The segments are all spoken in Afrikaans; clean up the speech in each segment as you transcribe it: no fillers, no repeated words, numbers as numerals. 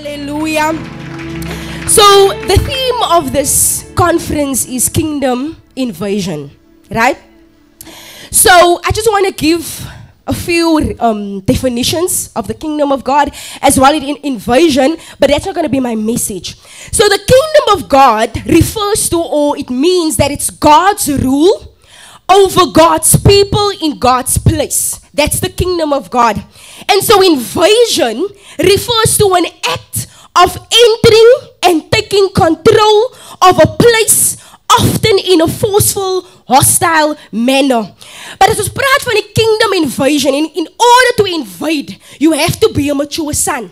Hallelujah. So the theme of this conference is Kingdom Invasion, right? So I just want to give a few definitions of the kingdom of God as well as invasion, but that's not going to be my message. So the kingdom of God refers to, or it means that it's God's rule over God's people in God's place. That's the kingdom of God. And so invasion refers to an act of entering and taking control of a place, often in a forceful, hostile manner. But as ons praat van die kingdom invasion, in order to invade, you have to be a mature son.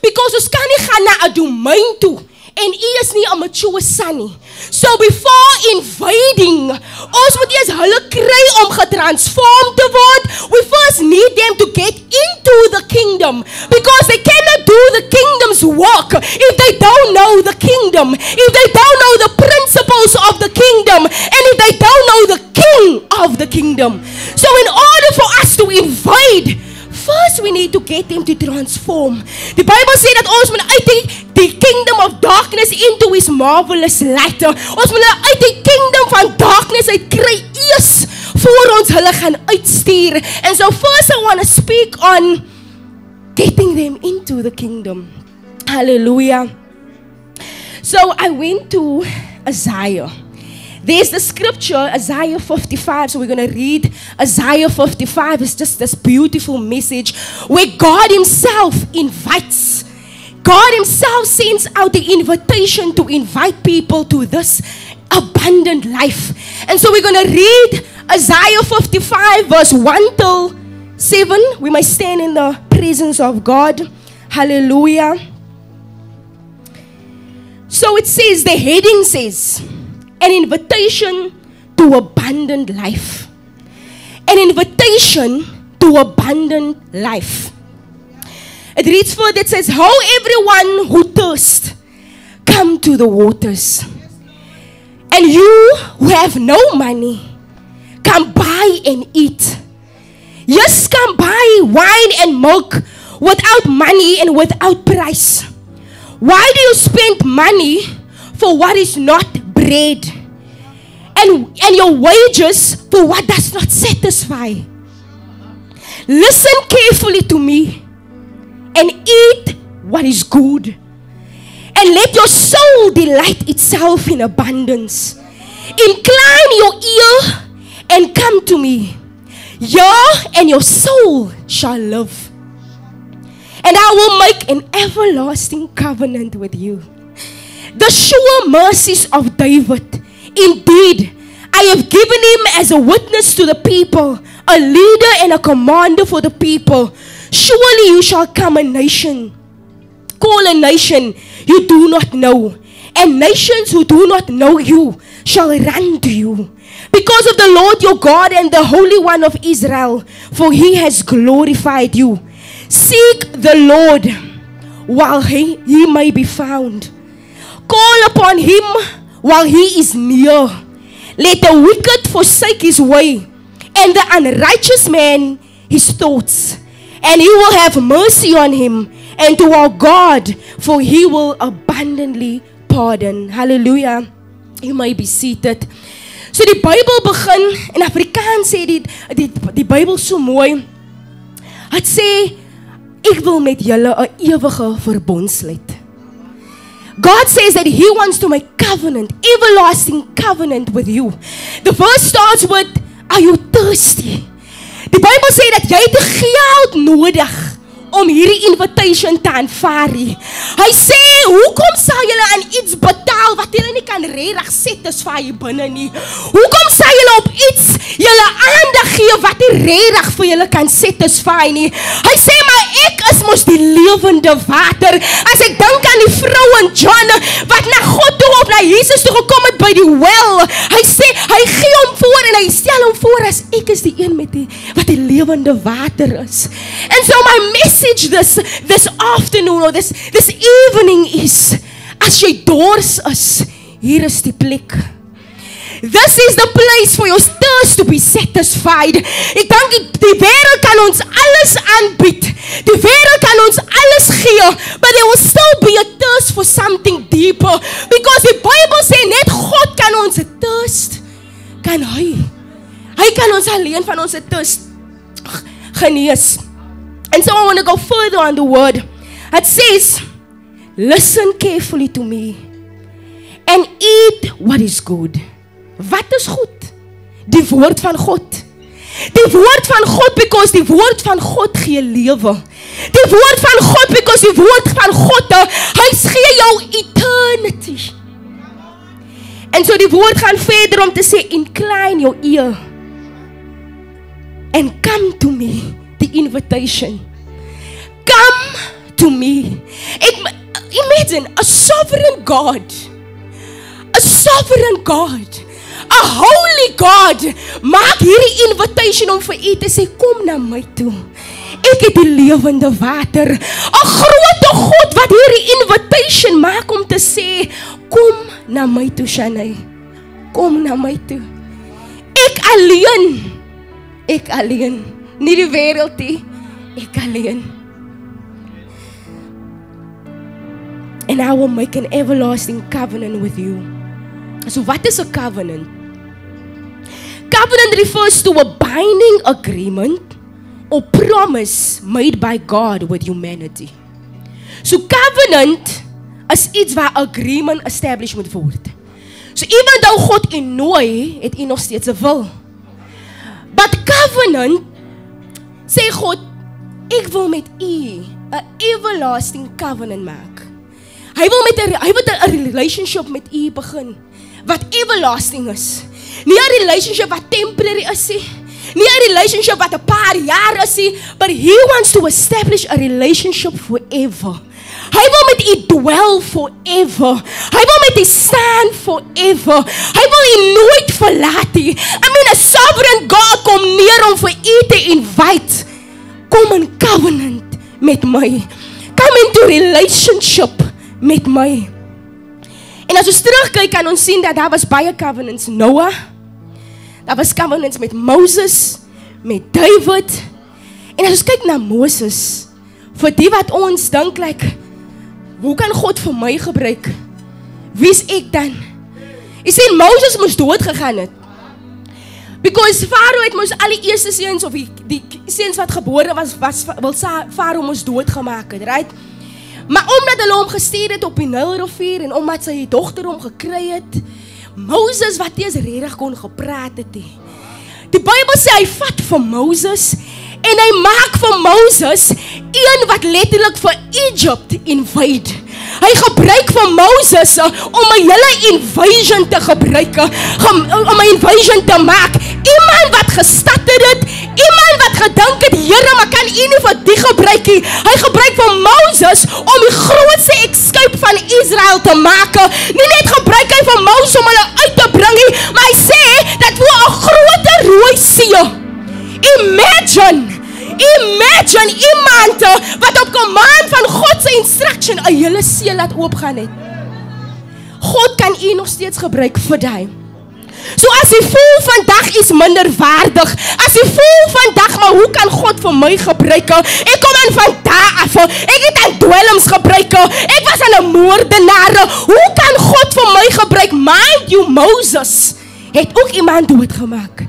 Because ons kan nie gaan na 'n domein toe en u is nie 'n mature son nie. So before invading, ons moet eers hulle kry om getransform te word. We first need them to get into the kingdom, because they cannot do the kingdom's work if they don't know the kingdom, if they don't know the principles of the kingdom, and if they don't know the king of the kingdom. So in order for us to invade, first we need to get them to transform. The Bible says that ons moet uit die kingdom of darkness into his marvelous light. Ons moet hulle uit die kingdom van darkness uit kry eers voor ons hulle gaan uitstuur. And so first I want to speak on getting them into the kingdom. Hallelujah. So I went to Isaiah. There's the scripture, Isaiah 55. So we're going to read Isaiah 55. It's just this beautiful message where God himself invites. God himself sends out the invitation to invite people to this abundant life. And so we're going to read Isaiah 55 verse 1 till 7. We might stand in the presence of God. Hallelujah. So it says, the heading says, an invitation to abundant life. An invitation to abundant life. It reads further, it says, how everyone who thirsts, come to the waters. And you who have no money, come buy and eat. Yes, come buy wine and milk without money and without price. Why do you spend money for what is not bread, and your wages for what does not satisfy? Listen carefully to me and eat what is good, and let your soul delight itself in abundance. Incline your ear and come to me. You and your soul shall live, and I will make an everlasting covenant with you. The sure mercies of David, indeed, I have given him as a witness to the people, a leader and a commander for the people. Surely you shall come a nation, call a nation you do not know, and nations who do not know you shall run to you, because of the Lord your God and the Holy One of Israel, for he has glorified you. Seek the Lord while he may be found. Call upon him while he is near. Let the wicked forsake his way, and the unrighteous man his thoughts, and he will have mercy on him, and to our God, for he will abundantly pardon. Hallelujah. You may be seated. So die Bybel begin, in Afrikaans sê die Bybel so mooi. Het sê, ek wil met julle 'n ewige verbond sluit. God says that he wants to make covenant, everlasting covenant with you. The verse starts with, are you thirsty? Die Bybel sê dat jy het geld nodig om hierdie invitation te aanvaar. Hy sê, hoekom sal julle aan iets betaal wat julle nie kan regtig satisfy binne nie? Hoekom sal julle op iets julle aandag gee wat nie regtig vir julle kan satisfy nie? Hy sê, maar ek is mos die lewende water. As ek dink aan die vrou en John wat na God toe of na Jesus toe gekom het by die well, hy sê, hy gee hom voor en hy stel hom voor as ek is die een met die wat die lewende water is. And so my message this afternoon or this evening is, as jy dors is, hier is die plek. This is the place for your thirst to be satisfied. Ek dink die wêreld kan ons alles aanbied. Die wêreld kan ons alles gee, but there will still be a thirst for something deeper. Because die Bible sê net God kan ons thirst kan hy. Hy kan ons alleen van ons thirst genees. And so I want to go further on the word. It says, listen carefully to me and eat what is good. Wat is goed? Die woord van God. Die woord van God, because die woord van God gee lewe. Die woord van God, because die woord van God, hy gee jou eternity. En so die woord gaan verder om te sê, incline your ear and come to me. The invitation. Come to me. Imagine a sovereign God. A sovereign God. A holy God. Maak hierdie invitation om vir u te sê, kom na my toe. Ek het die lewende water. 'n Groot God wat hierdie invitation maak om te sê, kom na my toe, Shanay. Kom na my toe. Ek alleen. Nie die wêreld nie. Ek alleen. And I will make an everlasting covenant with you. So what is a covenant? Covenant refers to a binding agreement or promise made by God with humanity. So covenant is iets waar agreement established moet word. So even though God u nooi, het u nog steeds 'n wil. But covenant sê God, ek wil met u 'n everlasting covenant maak. Hy wil 'n relationship met u begin wat everlasting is. Nie 'n relationship wat temporary is nie. Nie 'n relationship wat 'n paar jaar is nie, but he wants to establish a relationship forever. Hy wil met u dwell forever. Hy wil met u staan forever. Hy wil u nooit verlaat nie. I mean, a sovereign God kom neer om vir u te invite. Kom in covenant met my. Come into relationship met my. En as ons terugkyk, kan ons sien dat daar was baie covenants. Noah, daar was covenants met Moses, met David. En as ons kyk na Moses, vir die wat ons dink, like, hoe kan God vir my gebruik? Wie is ek dan? Jy sien, Moses moes dood gegaan het. Because Farao het moes al die eerste seuns, of die seuns wat gebore was wil Farao moes doodgemaak het, right? Maar omdat hulle hom gestuur het op die Nylrivier, en omdat sy dogter hom gekry het, Moses wat eers regtig kon gepraat het. Die Bybel sê hy vat vir Moses, en hy maak vir Moses een wat letterlik vir Egypt invade. Hy gebruik vir Moses om 'n hele invasion te gebruik, om 'n invasion te maak. Iemand wat gestatter het, iemand wat gedink het, Here, maar kan u nie vir die gebruik nie. Hy gebruik vir Moses om die grootste escape van Israel te maak. Nie net gebruik hy vir Moses om hulle uit te bring nie, maar hy sê dat voor 'n groter rooi see. Imagine iemand wat op command van God se instruction 'n hele see laat oopgaan het. God kan u nog steeds gebruik vir daai. So as jy voel vandag is minder waardig, as jy voel vandag, maar hoe kan God vir my gebruik? Ek kom aan van daar af, ek het aan dwelms gebruik, ek was aan 'n moordenaar, hoe kan God vir my gebruik? Mind you, Moses het ook iemand doodgemaak.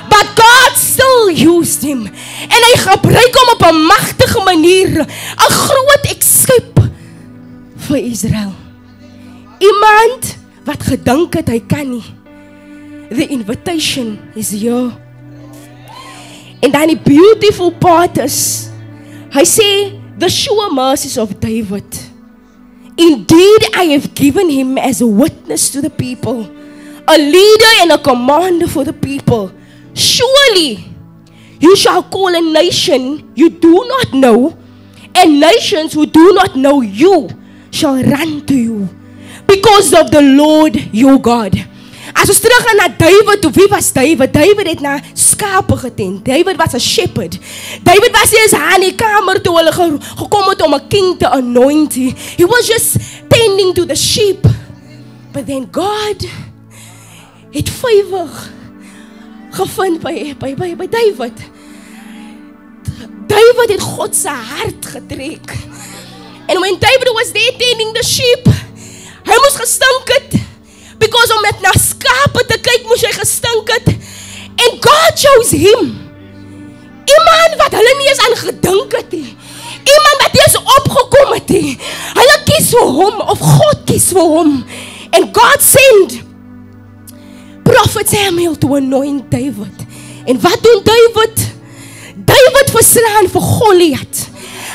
But God still used him. En hy gebruik hom op 'n magtige manier, 'n groot escape vir Israel. Iemand wat gedink het hy kan nie. The invitation is here. En dan die beautiful part is, hy sê, the sure mercies of David. Indeed, I have given him as a witness to the people, a leader and a commander for the people. Surely, you shall call a nation you do not know, and nations who do not know you shall run to you, because of the Lord your God. As ons terug gaan na David, wie was David? David het na skape getent. David was a shepherd. David was nie eens aan die kamer toe hulle gekom het om 'n king te anoint. He was just tending to the sheep. But then God, het favor gevind by David. David het God se hart getrek. And when David was there tending the sheep, hy moes gestink het. Because om net na skape te kyk, moes hy gestink het. And God chose him. Iemand wat hulle nie eens aan gedink het nie. Iemand wat nie eens opgekom het nie. Hulle kies vir hom, of God kies vir hom. And God sent Prophet Samuel to anoint David. En wat doen David? David verslaan vir Goliath.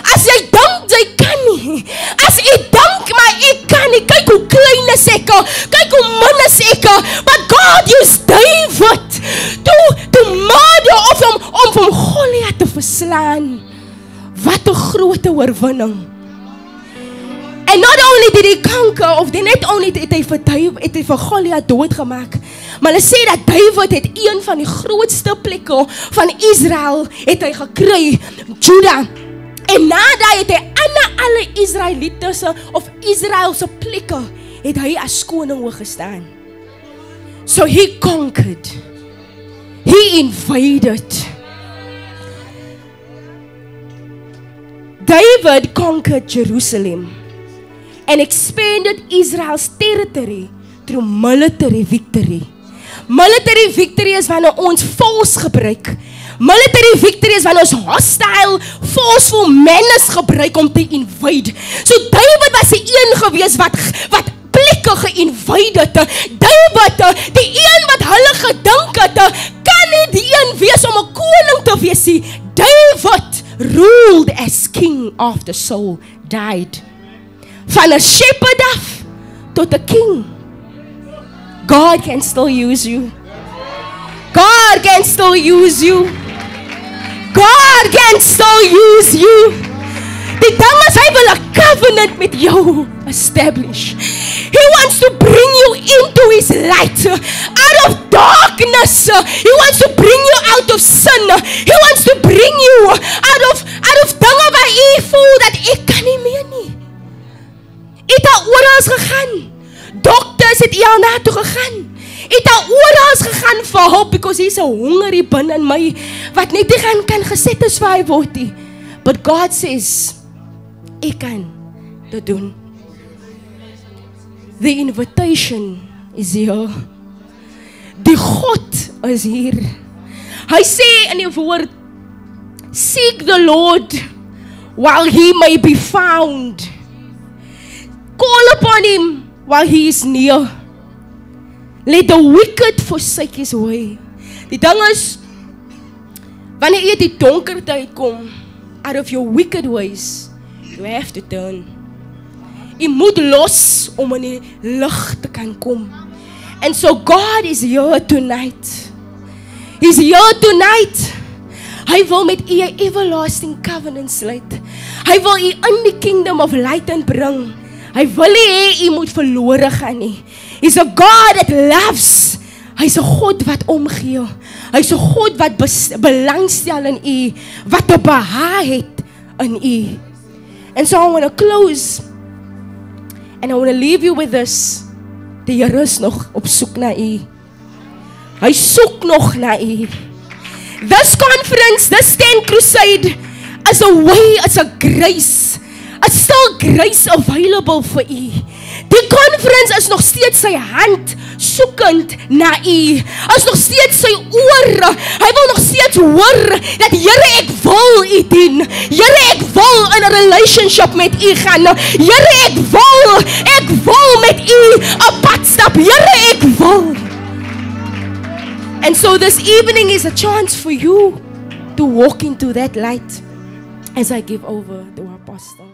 As jy dink jy kan nie, as jy dink maar ek kan nie, kyk hoe klein is ek, kyk hoe min is ek, but God used David to murder of om van Goliath te verslaan. Wat 'n groot oorwinning. And not only did he conquer, of not only het hy vir Goliath doodgemaak, maar hulle sê dat David het een van die grootste plekke van Israel het hy gekry, Juda. En nadat het hy alle Israeliete of Israelse plekke het hy as koning oorgestaan. So he conquered. He invaded. David conquered Jerusalem and expanded Israel's territory through military victory. Military victory is wanneer ons force gebruik. Military victory is wanneer ons hostile, forceful menace gebruik om te invade. So David was die een gewees wat plekke ge-invade het. David, die een wat hulle gedink het, kan nie die een wees om 'n koning te wees nie. David ruled as king after Saul died. Van 'n shepherd af tot 'n king. God can still use you. God can still use you. God can still use you. Die ding is, hy wil 'n covenant met jou establish. He wants to bring you into his light, out of darkness. He wants to bring you out of sin. He wants to bring you out of dinge waar jy voel dat ek kan nie meer nie. Het al oral gegaan. Dokters het al na toe gegaan. Het al oral gegaan vir hulp, because he's a hongerie binne in my, wat net nie kan gesatisfy word nie. But God says, ek kan dit doen. The invitation is here. Die God is hier. Hy sê in die woord, seek the Lord while he may be found. Call upon him while he is near. Let the wicked forsake his way. Die ding is, wanneer jy die donkerte uitkom, out of your wicked ways, you have to turn. Jy moet los om in die lig te kan kom. And so God is here tonight. He's here tonight. Hy wil met u 'n everlasting covenant sluit. Hy wil u in die kingdom of light inbring. Hy wil nie hê u moet verlore gaan nie. He's a God that loves. Hy's 'n God wat omgee. Hy's 'n God wat belangstel in u, wat 'n behaag het in u. And so I want to close and I want to leave you with this. Die Here is nog op soek na u. Hy soek nog na u. This conference, this 10 crusade is a way, it's a grace. It's still grace available for u. Die conference is nog steeds sy hand soekend na u. Is nog steeds sy oor. Hy wil nog steeds hoor dat Here, ek wil u dien. Here, ek wil in 'n relationship met u gaan. Here, ek wil met u 'n pad stap. Here, ek wil. And so this evening is a chance for you to walk into that light as I give over to our pastor.